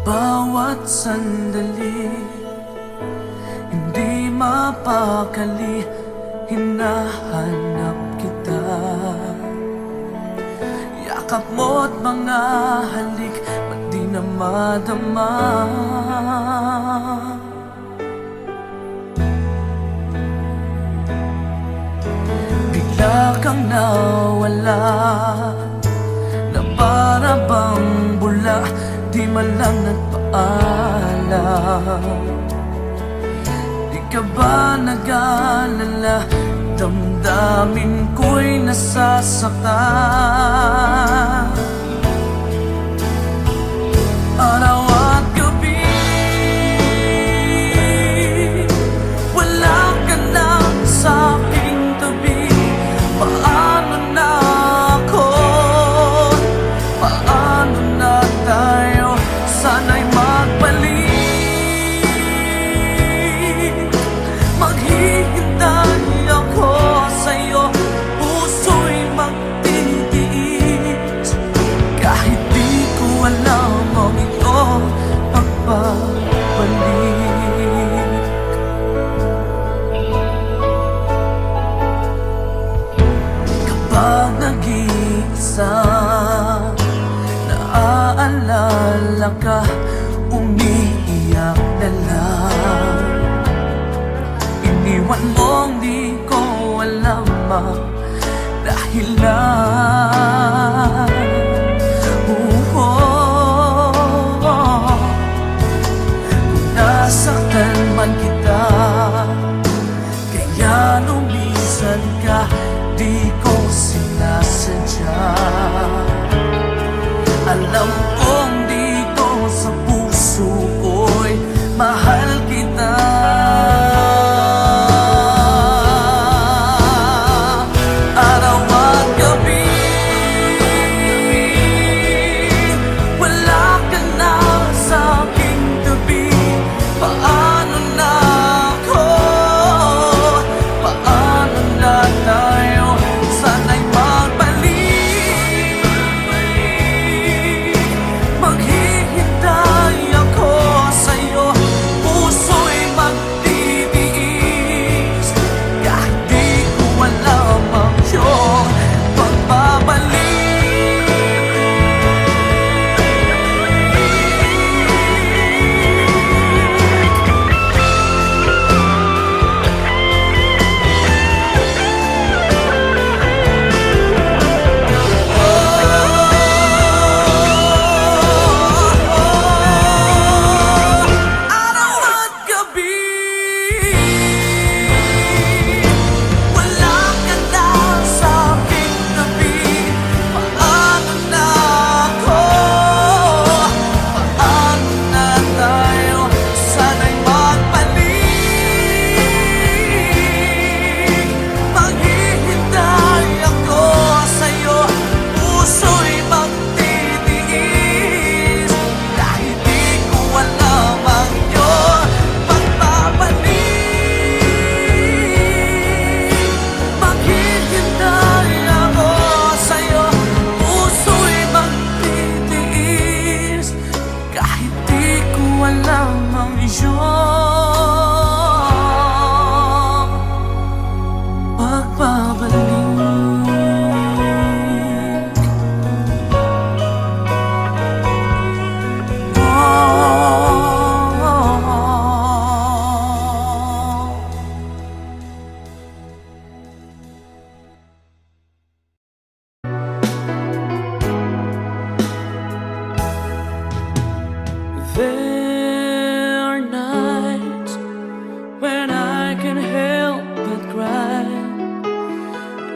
Bawat sandali, hindi mapakali, hinahanap kita. Yakap mo't mga halik, ba't di na madama? Bigla kang nawala, na para bang bula, di man lang nagpaalam. Di ka ba nag-alala, damdamin ko'y nasasaktan. Araw at gabi, wala ka na sa aking tabi. Paano na ako? Paano na tayo? Sana'y magbalik. Maghihintay ako sa'yo, puso'y magtitiis. Kahit di ko alam ang iyong pagbabalik. Kapag nag-iisa, naaalala ka, umiiyak na lang. Iniwan mong di ko alam ang dahilan. Kung nasaktan man kita, kaya lumisan ka, di ko sinasadya. Alam kong dito sa puso ko'y mahal kita. Araw at gabi, wala ka na sa aking tabi. Paano na ako? Paano na tayo? Sana'y magbalik. Maghihintay ako sa'yo, puso'y magtitiis. Kahit di ko alam ang iyong pagbabalik. Araw at gabi, wala ka na sa aking tabi. Paano na ako? Paano na tayo? Sana'y magbalik. Maghihintay ako sa'yo, puso'y magtitiis. Kahit di ko alam ang iyong pagbabalik. Maghihintay ako sa'yo, puso'y magtitiis. Kahit di ko alam ang iyong pagbabalik. There are nights when I can help but cry,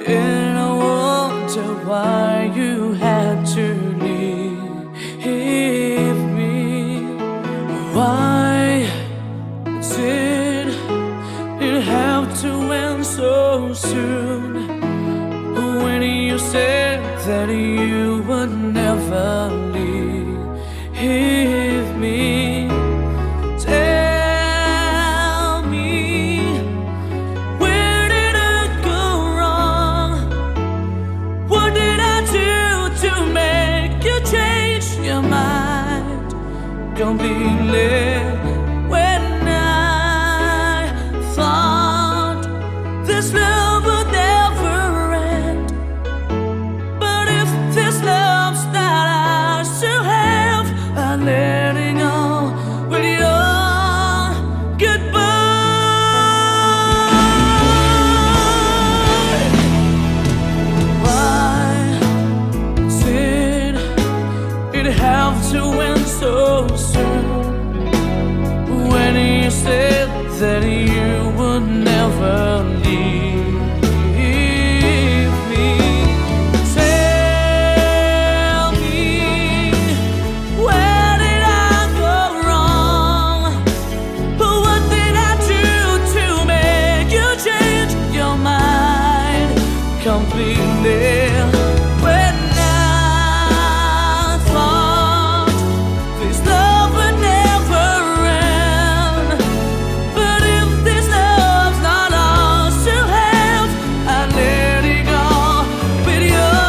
and I wonder why you had to leave me. Why did it have to end so soon? When you said that you would never leave me. Tell me, where did I go wrong? What did I do to make you change your mind? completely. When I thought this love would never end, but if this love's not ours to have, I'm letting go with your goodbye. Why did it have to end so soon? When you said that you would never leave me, tell me, where did I go wrong? What did I do to make you change your mind completely? When I thought this love would never end, but if this love's not ours to have, I let it go with your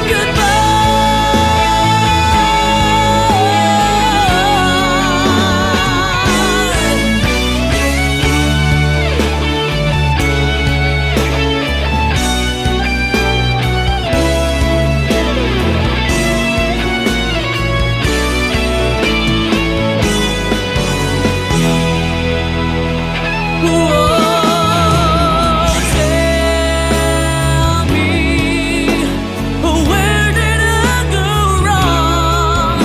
goodbye. Tell me, where did I go wrong?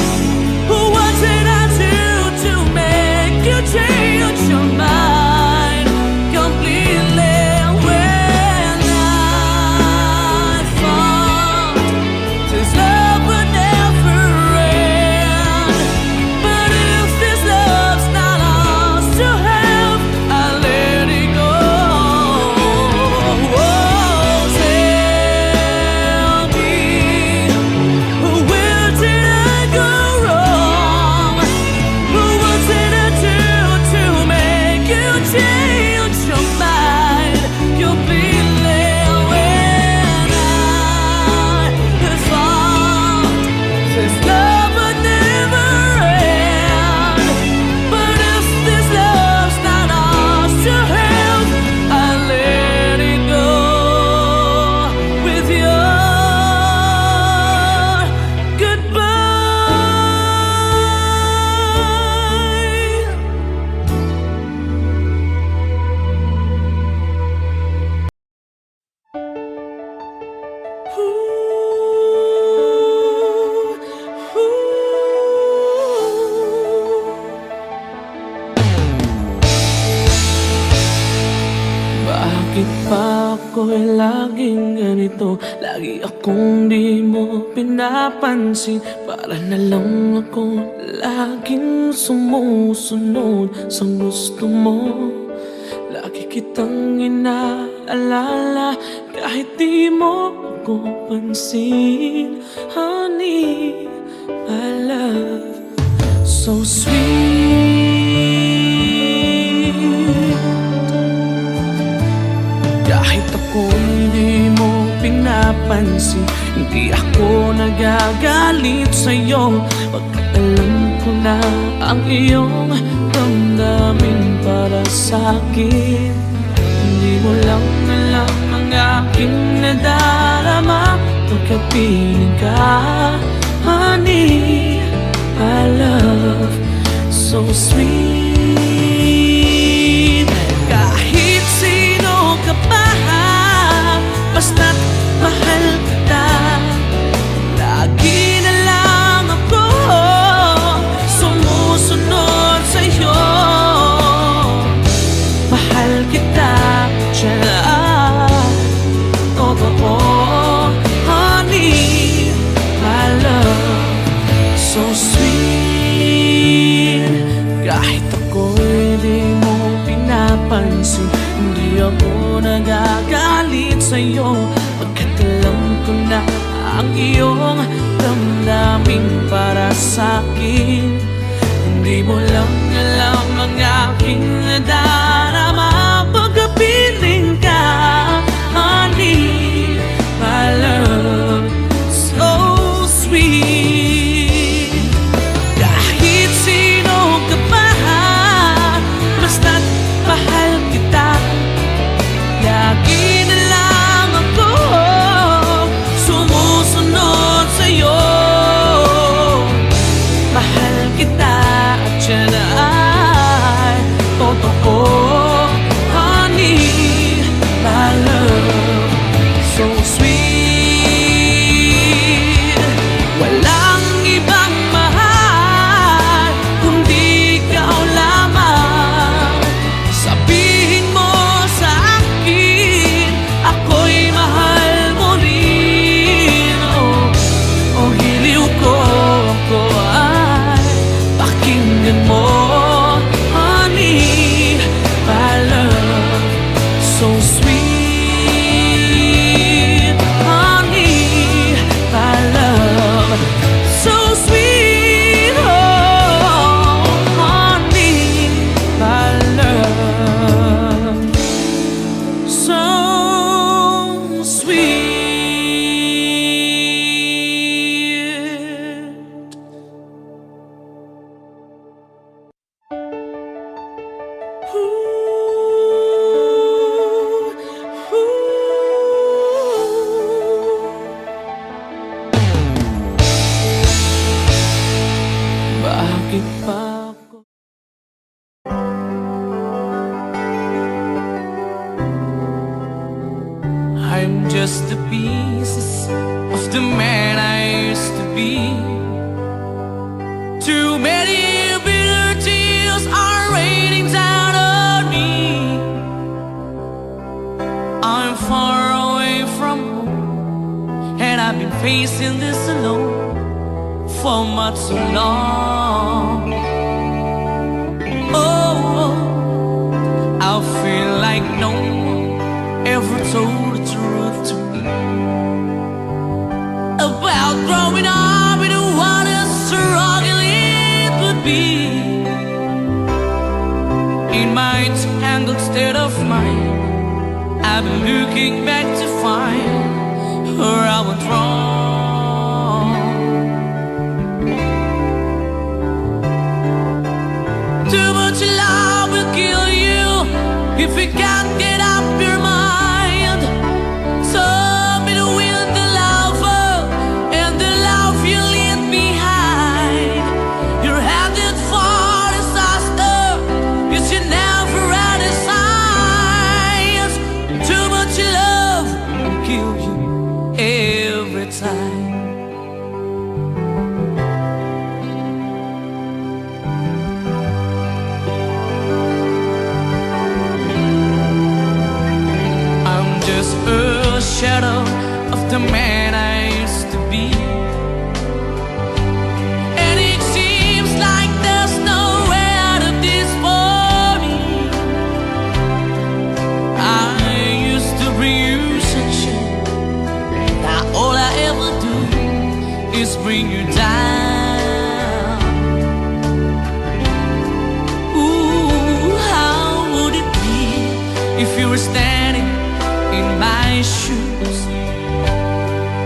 What did I do to make you change your mind completely? When I thought this love would never end, but if this love's not ours to have, I let it go. Oh, tell me, where did I go wrong? What did I do to make you change your mind completely? When I thought this love would never end, but if this love's not ours to have, I let it go with your goodbye. Bakit pa ako'y laging ganito? Lagi akong di mo pinapansin. Para na lang ako laging sumusunod sa gusto mo. Lagi kitang inaalala kahit di mo ako pansin. Honey, my love, so sweet. Kahit ako hindi mo pinapansin, hindi ako nagagalit sa'yo. Pagkat alam ko na ang iyong damdamin para sa'kin. Hindi mo lang alam ang aking nadarama pagkat piling ka. Honey, my love, so sweet. Kahit sino ka pa, basta't mahal kita. Lagi na lang ako sumusunod sa'yo. Mahal kita dyan, totoo. Honey, my love, so sweet. Kahit ako'y di mo pinapansin, hindi ako nagagalit sa'yo. Pagkat alam ko na ang iyong damdamin para sa'kin. Hindi mo lang alam ang aking nadarama pagkapiling ka. Honey, my love, so sweet. Kahit and more, honey, my love, so sweet, honey, my love, so sweet, oh, honey, my love, so sweet. Bakit pa ako? I'm just the pieces of the man I used to be. Too many bitter tears are raining down on me. I'm far away from home, and I've been facing this alone for much too long. Oh, I feel like no one ever told the truth to me about growing up in what a struggle it would be. In my tangled state of mind, I've been looking back to find where I went wrong. Too much love will kill you if you can't get up your mind. Some it will the lover and the love you leave behind. You're headed for disaster, you should never run a signs. Too much love will kill you every time. A shadow of the man I used to be, and it seems like there's no way out of this for me. I used to bring you sunshine, now all I ever do is bring you down. Ooh, how would it be if you were standing in my shoes?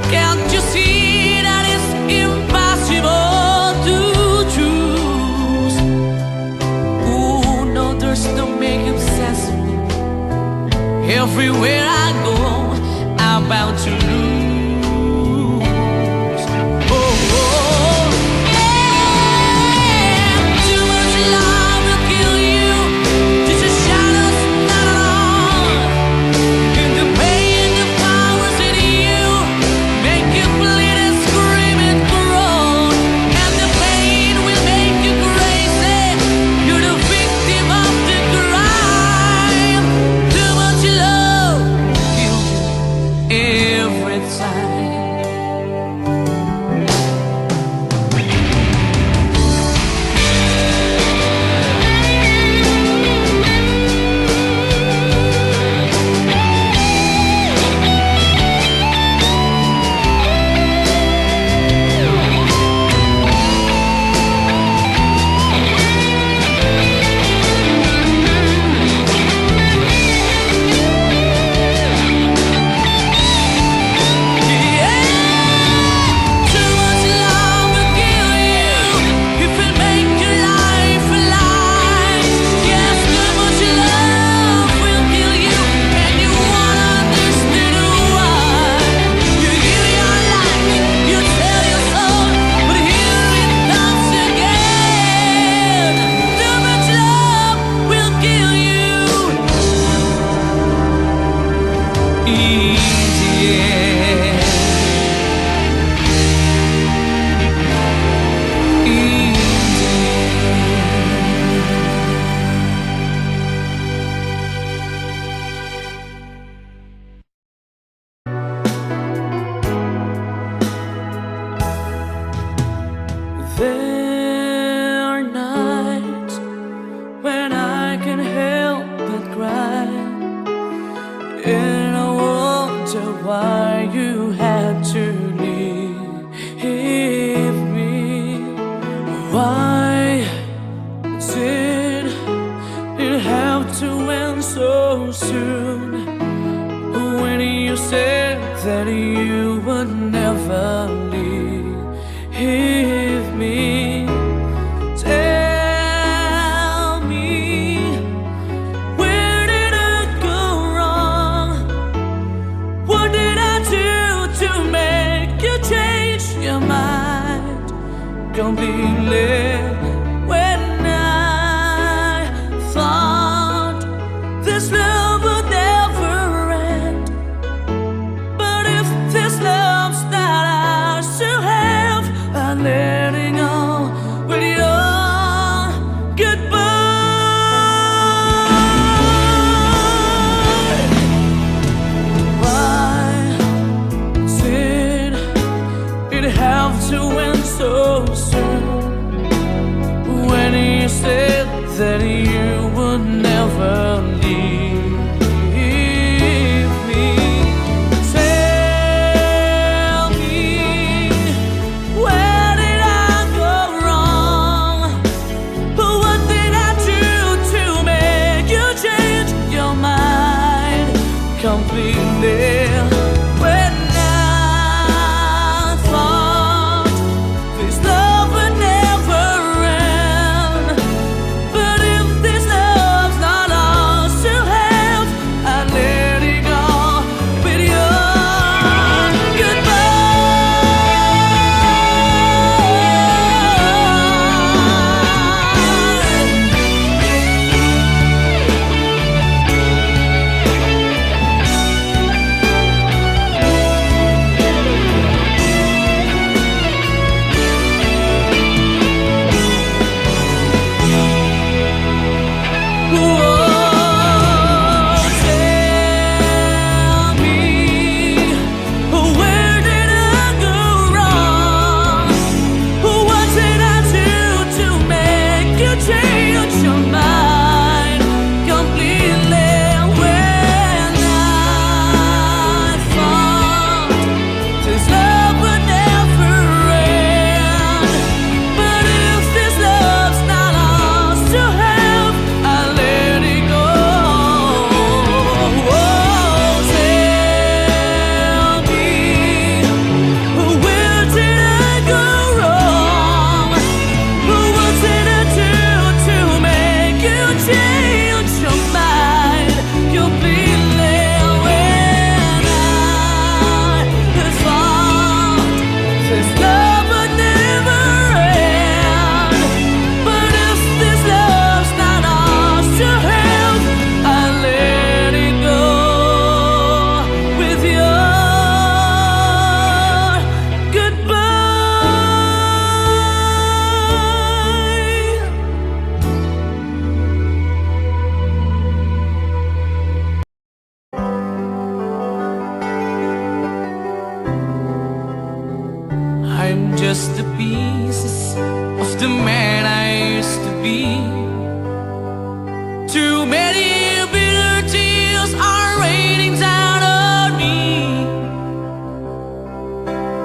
Can't you see that it's impossible to choose? Oh no, there's no making sense of me. Everywhere I go, I'm about to lose. Oh, oh, yeah. Too much love will kill you. Just a shadow, not at all. Why did it have to end so soon? When you said that you would never leave me, tell me, where did I go wrong? What did I do to make you change your mind completely? When I thought this love would never end, but if this love's not ours to have, I'm letting go with your goodbye. Why did it have to end so soon? When you said that you would never leave me, tell me, where did I go wrong? What did I do to make you change your mind completely? When I thought this love would never end, but if this love's not ours to have, I let it go with your goodbye. Tell me, where did I go wrong? What did I do to make you change your mind completely? When I thought this love would never end, but if this love's not ours to have, I let it go. Tell me, where did I go wrong? What did I do to make you change your mind completely? When I thought this love would never end, but if this love's not ours to have, I let it go with your goodbye. I'm just the pieces of the man I used to be. Too many bitter tears are raining down on me.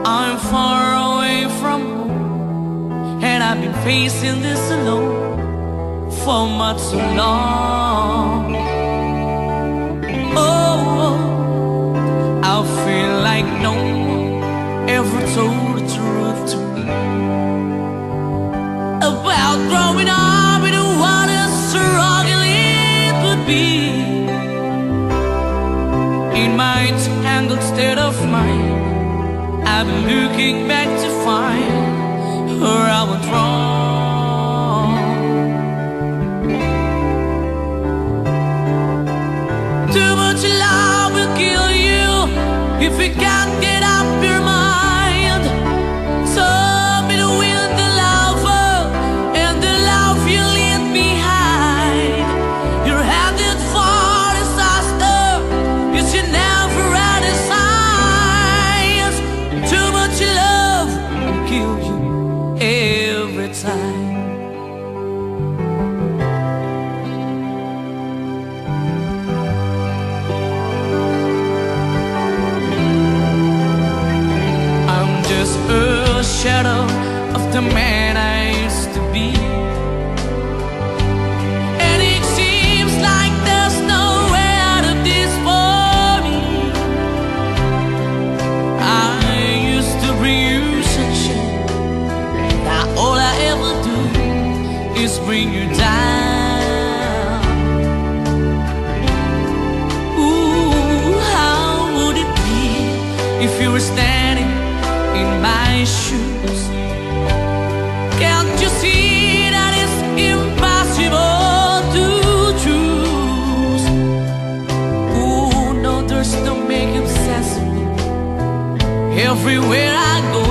I'm far away from home, and I've been facing this alone for much so long. Oh, I feel like no one ever told the truth to me about growing up in what a struggle it would be. In my tangled state of mind, I've been looking back to find where I went wrong. Too much love will kill you if you can't get up your mind. So between the lover and the love you leave behind, you're headed for disaster. You should never had a signs. Too much love will kill you every is bring you down. Ooh, how would it be if you were standing in my shoes? Can't you see that it's impossible to choose? Ooh, no, there's no making sense of me. Everywhere I go,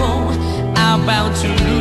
I'm bound to lose.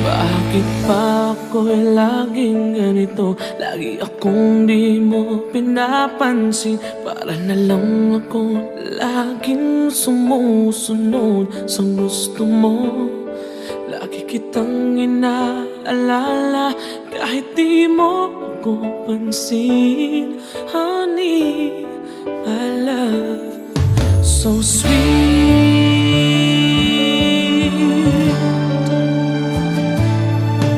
Bakit pa ako'y laging ganito? Lagi akong di mo pinapansin. Para na lang ako laging sumusunod sa gusto mo. Lagi kitang inaalala kahit di mo ako pansin. Honey, my love, so sweet.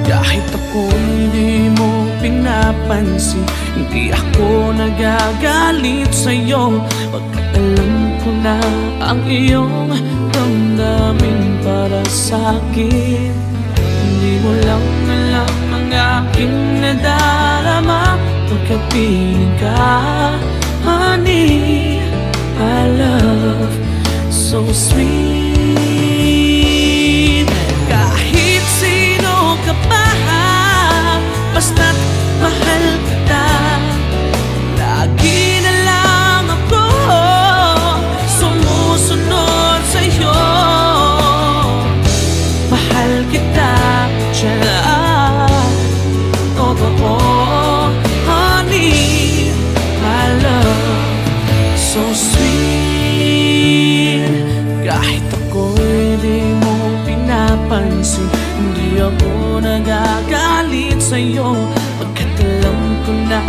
Kahit ako hindi mo pinapansin, hindi ako nagagalit sa'yo. Pagkat alam ko na ang iyong damdamin para sa'kin. Hindi mo lang alam ang aking nadarama pagkapiling ka. Honey, I love, so sweet. Kahit sino ka pa, basta't mahal kita. Lagi na lang ako sumusunod sa'yo. Mahal kita, tiyan, totoo. Honey, my love, so sweet. Kahit ako'y di mo pinapansin, hindi ako nagagalit sa'yo. Pagkat alam ko na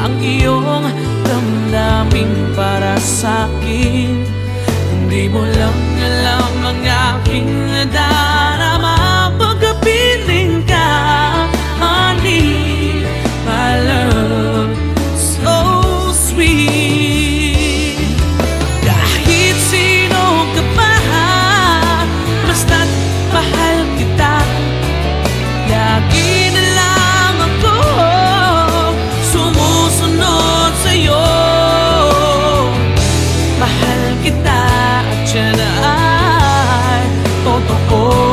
ang iyong damdamin para sa'kin. Hindi mo lang alam ang aking nadarama pagkapiling ka. Honey, my love, so sweet. Kahit sino ka pa, basta't mahal kita. Lagi na lang ako sumusunod sa'yo. Mahal kita at yan ay totoo.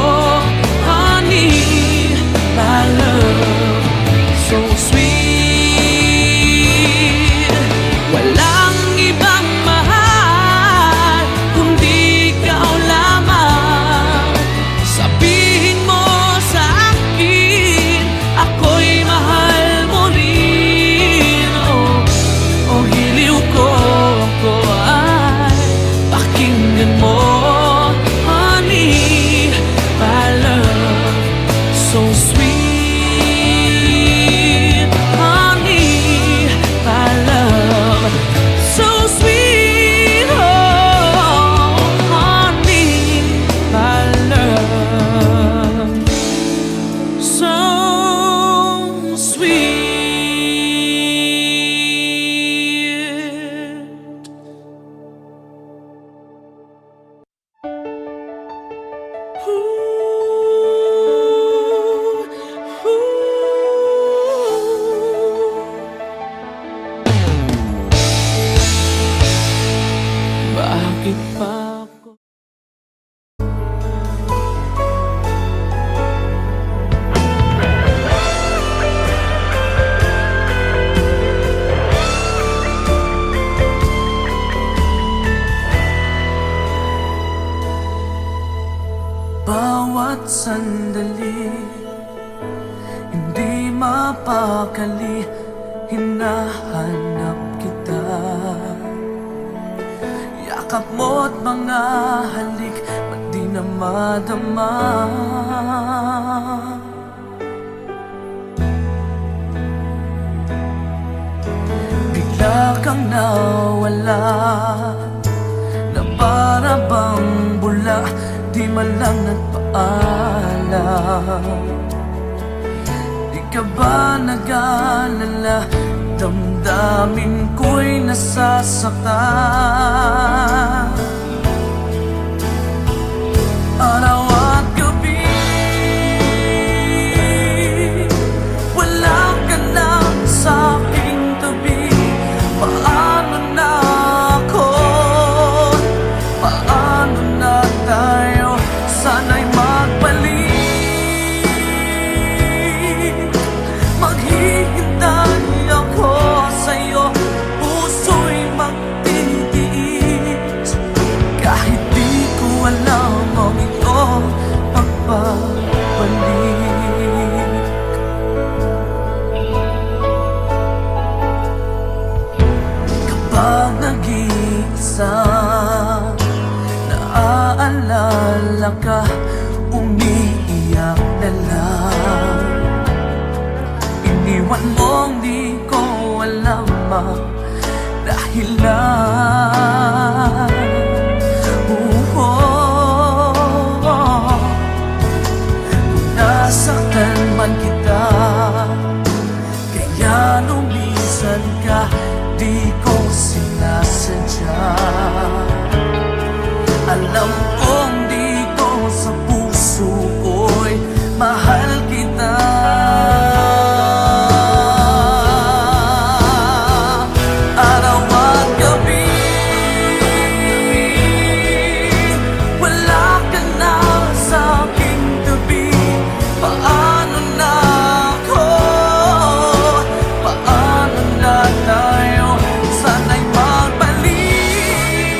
hinahanap kita. Yakap mo't mga halik, ba't di na madama? Bigla kang nawala, na para bang bula, di man lang nagpaalam. Di ka ba nag-alala, damdamin ko'y nasasaktan? Araw at gabi, wala ka na sa aking tabi. Paano na ako? Paano na tayo? Sana'y magbalik. Maghihintay ako sa'yo, puso'y magtitiis. Kahit di ko alam ang iyong pagbabalik. Kapag nag-iisa, naaalala ka, umiiyak na lang. Iniwan mong di ko alam ang dahilan. Kung nasaktan man kita, kaya lumisan ka, di ko sinasadya. Alam kong dito sa puso ko'y mahal kita. Araw at gabi, wala ka na sa aking tabi. Paano na ako? Paano na tayo? Sana'y magbalik.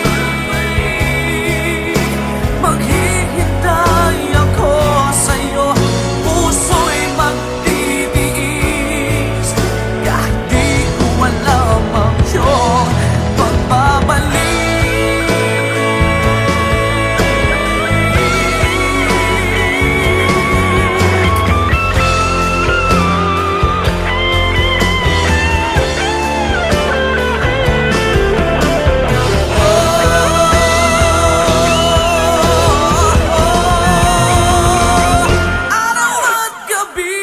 Maghihintay ako sa'yo, puso'y magtitiis. Kahit di ko alam ang iyong pagbabalik. Araw at gabi,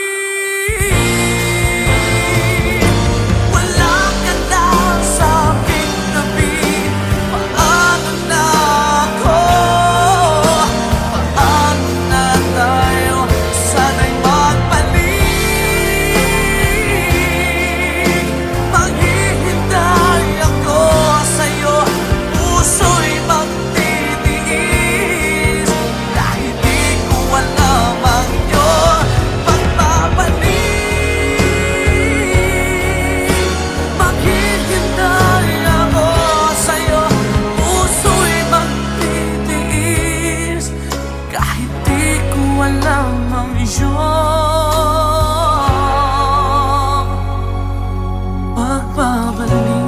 wala ka na sa aking tabi. Paano na ako? Paano na tayo? Sana'y magbalik. Maghihintay ako sa'yo, puso'y magtitiis. Kahit di ko alam ang iyong pagbabalik. Maghihintay ako sa'yo, puso'y magtitiis. Kahit di ko alam ang iyong pagbabalik.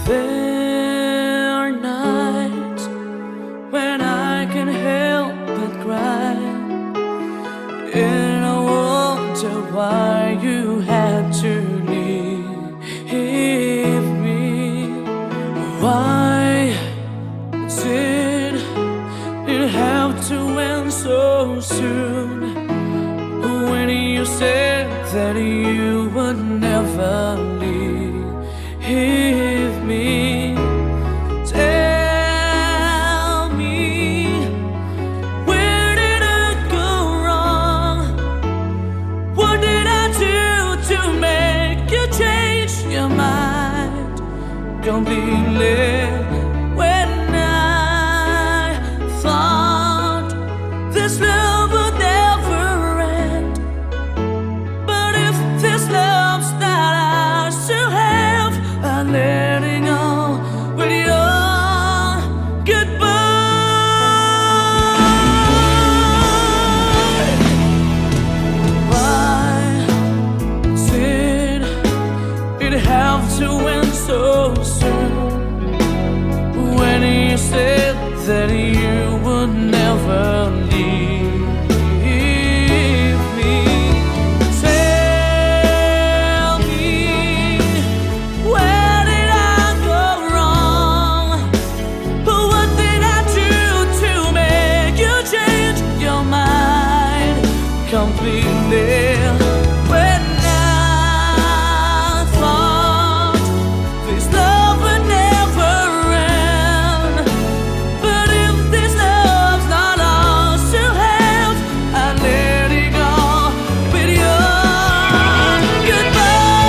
There are nights when I can't help but cry, and I wonder why you had to leave me. Why did it have to end so soon? When you said that you would never leave me. Tell me, where did I go wrong? What did I do to make you change your mind completely? When I thought this love would completely. When I thought this love would never end, but if this love's not ours to have, I let it go with your goodbye.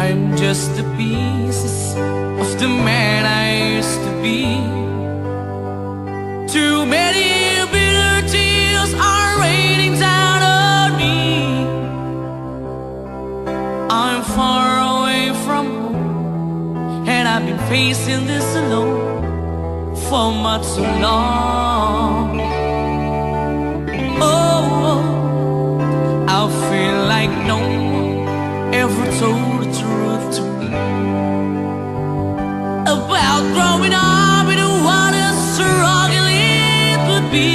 I'm just the pieces of the man I used to be. Too many bitter tears are raining down on me. I'm far away from home, and I've been facing this alone for much too long. Oh, I feel like no one ever told the truth to me about growing up in what a struggle it would be.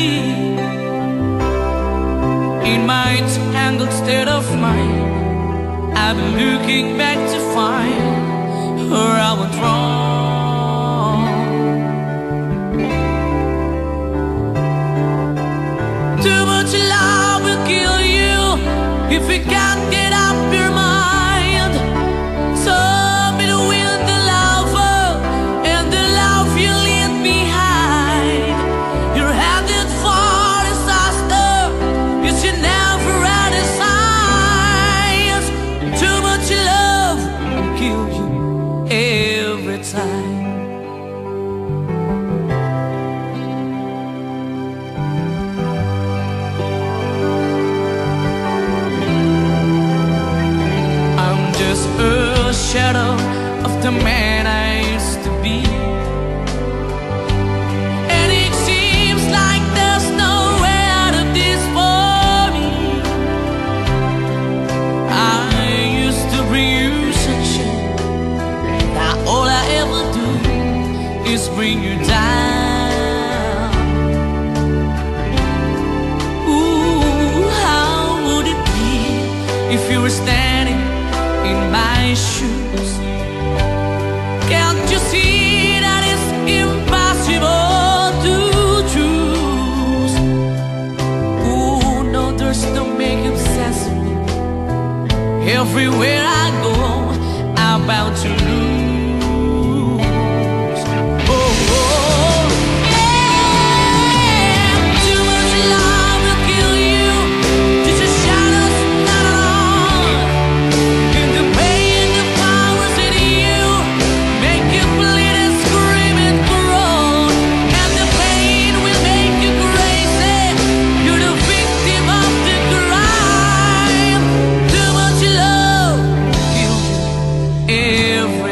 In my tangled state of mind, I've been looking back to find where I went wrong. Too much love will kill you if you can't get up your mind. Shadow of the man I used to be, and it seems like there's no way out of this for me. I used to bring you sunshine, now all I ever do is bring you down. Ooh, how would it be if you were standing in my shoes? Can't you see that it's impossible to choose? Ooh, no, there's no making sense of me. Everywhere I go, I'm about to lose. Oh, oh, yeah. Too much love will kill you. Just a shadow's not alone. In the pain, the powers in you make you bleed and scream and groan, and the pain will make you crazy. You're the victim of the crime. Too much love kills you every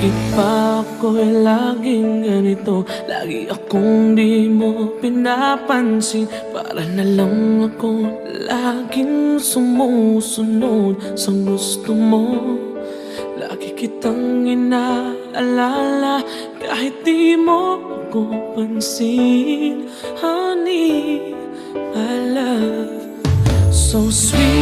Bakit ba ako'y laging ganito? Lagi akong di mo pinapansin. Para na lang ako laging sumusunod sa gusto mo. Lagi kitang inaalala kahit di mo ako pansin. Honey, my love, so sweet.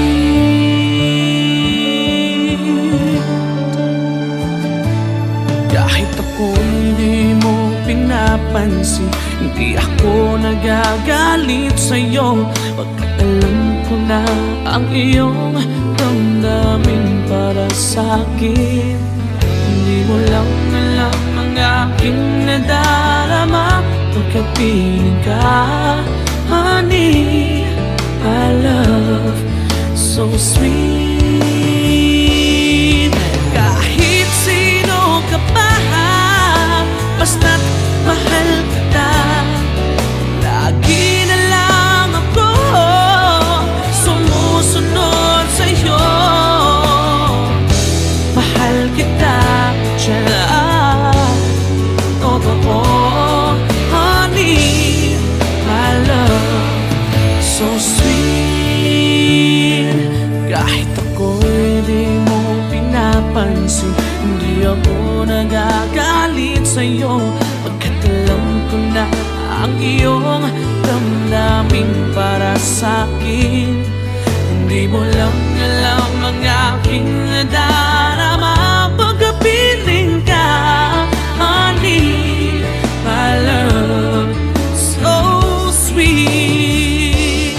Kahit ako hindi mo pinapansin, hindi ako nagagalit sa'yo. Pagkat alam ko na ang iyong damdamin para sa'kin. Hindi mo lang alam ang aking nadarama pagkapiling ka. Honey, my love, so sweet. Kahit sino ka pa, basta't mahal kita. Lagi na lang ako sumusunod sa'yo. Mahal kita, tiyan, totoo. Honey, my love, so sweet. Kahit ako'y di mo pinapansin, hindi ako nagagalit sa'yo. Pagkat alam ko na ang iyong damdamin para sa'kin. Hindi mo lang alam ang aking nadarama pagkapiling ka. Honey, my love, so sweet.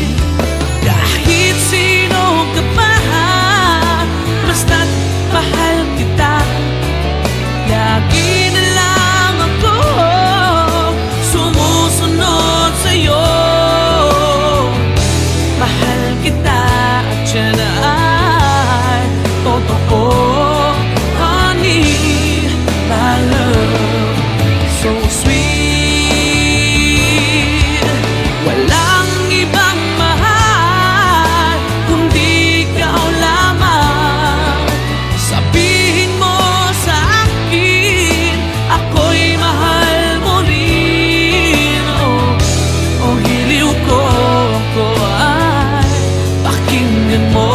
Kahit sino ka pa, basta't mahal kita. Lagi na lang ako sumusunod sa'yo. Mahal kita at yan ay totoo. Honey, my love, so sweet. Walang ibang mahal kundi ikaw lamang. Sabihin mo sa akin, ako'y mahal mo rin. Oh, hiliw ko ako ay pakinggan mo.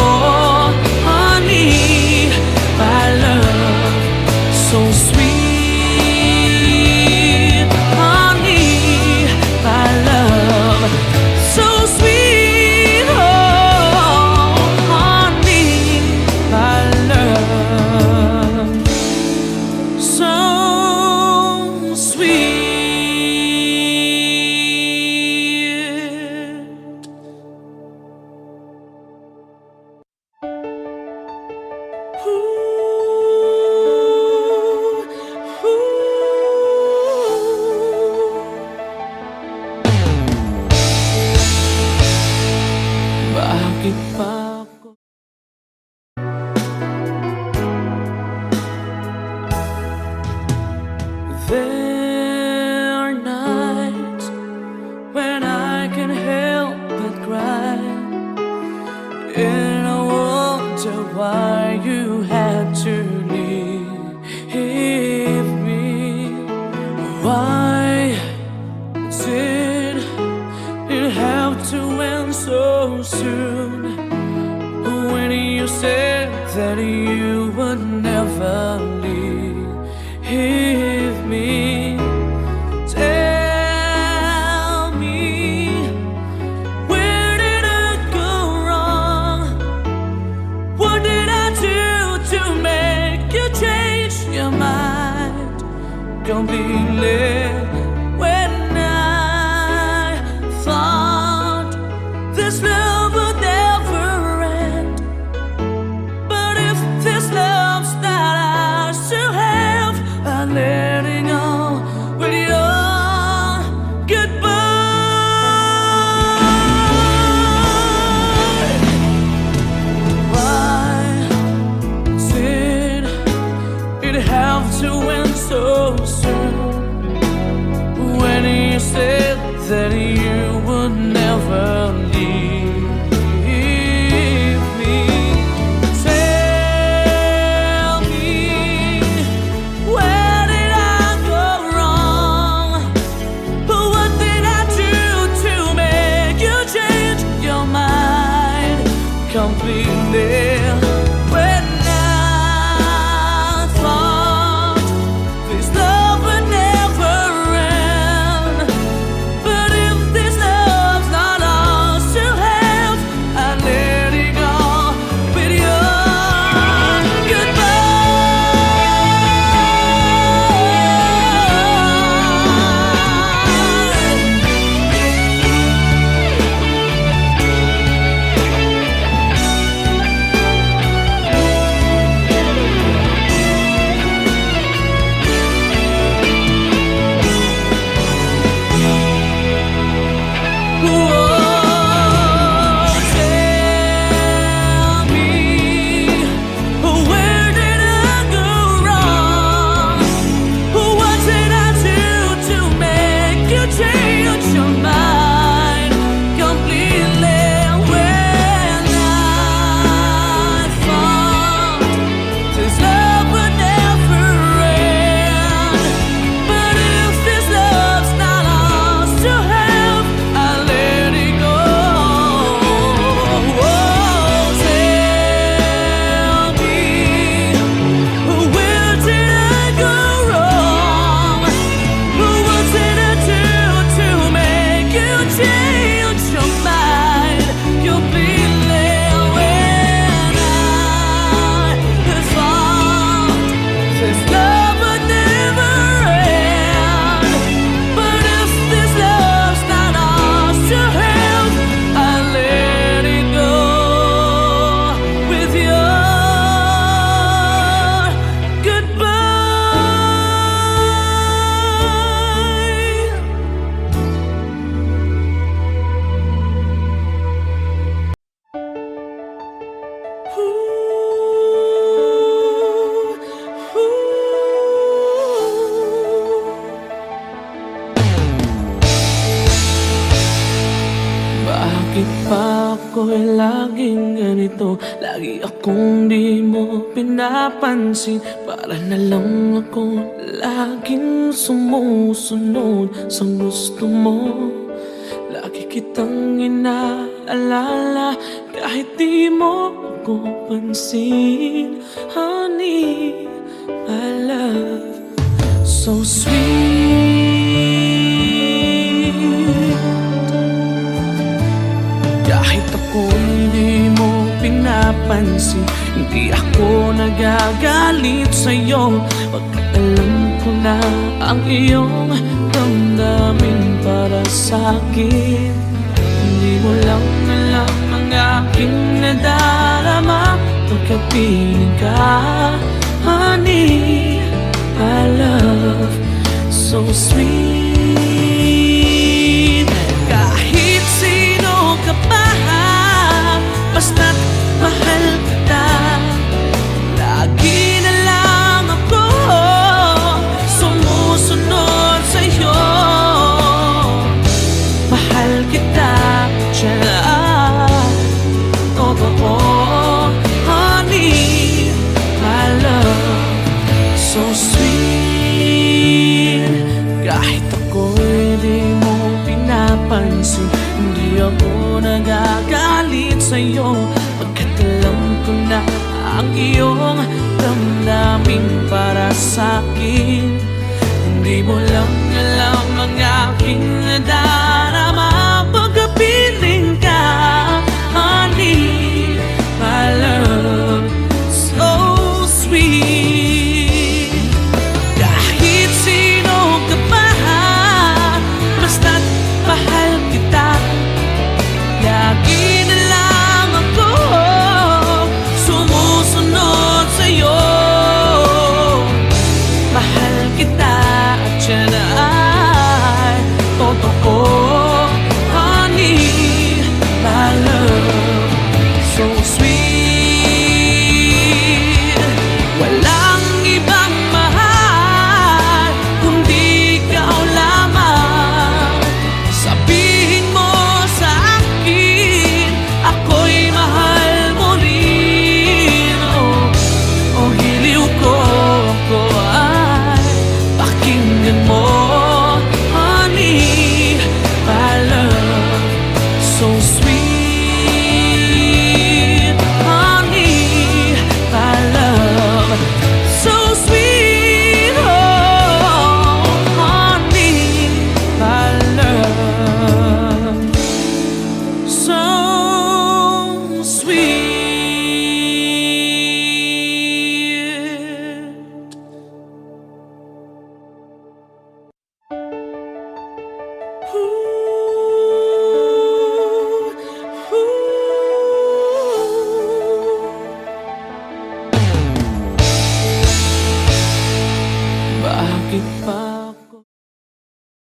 Honey, my love, so sweet. Honey, my love, so sweet. Oh, honey, my love, so sweet. Bakit pa ako? There are nights when I can't help but cry, and I wonder why you had to leave me. Why did it have to end so soon? When you said that you would never leave me. Tell me, where did I go wrong? What did I do to make you change your mind completely? When I thought this love would never end, but if this love's not ours to have, I'm letting go with your goodbye. Why did it have to end so soon? ako'y laging ganito. Lagi akong di mo pinapansin. Para na lang ako laging sumusunod sa gusto mo. Lagi kitang inaalala kahit di mo ako pansin. Honey, my love, so sweet. Kahit ako hindi mo pinapansin, hindi ako nagagalit sa'yo. Pagkat alam ko na ang iyong damdamin para sa'kin. Hindi mo lang alam ang aking nadarama pagkapiling ka. Honey, my love, so sweet. Kahit sino ka pa, basta't mahal kita. Lagi na lang ako sumusunod sa'yo. Mahal kita, tiyan. Totoo, honey, my love, so sweet. Kahit ako'y di mo pinapansin, hindi ako nagagalit sa'yo. Pagkat alam ko na ang iyong damdamin para sa'kin. Hindi mo lang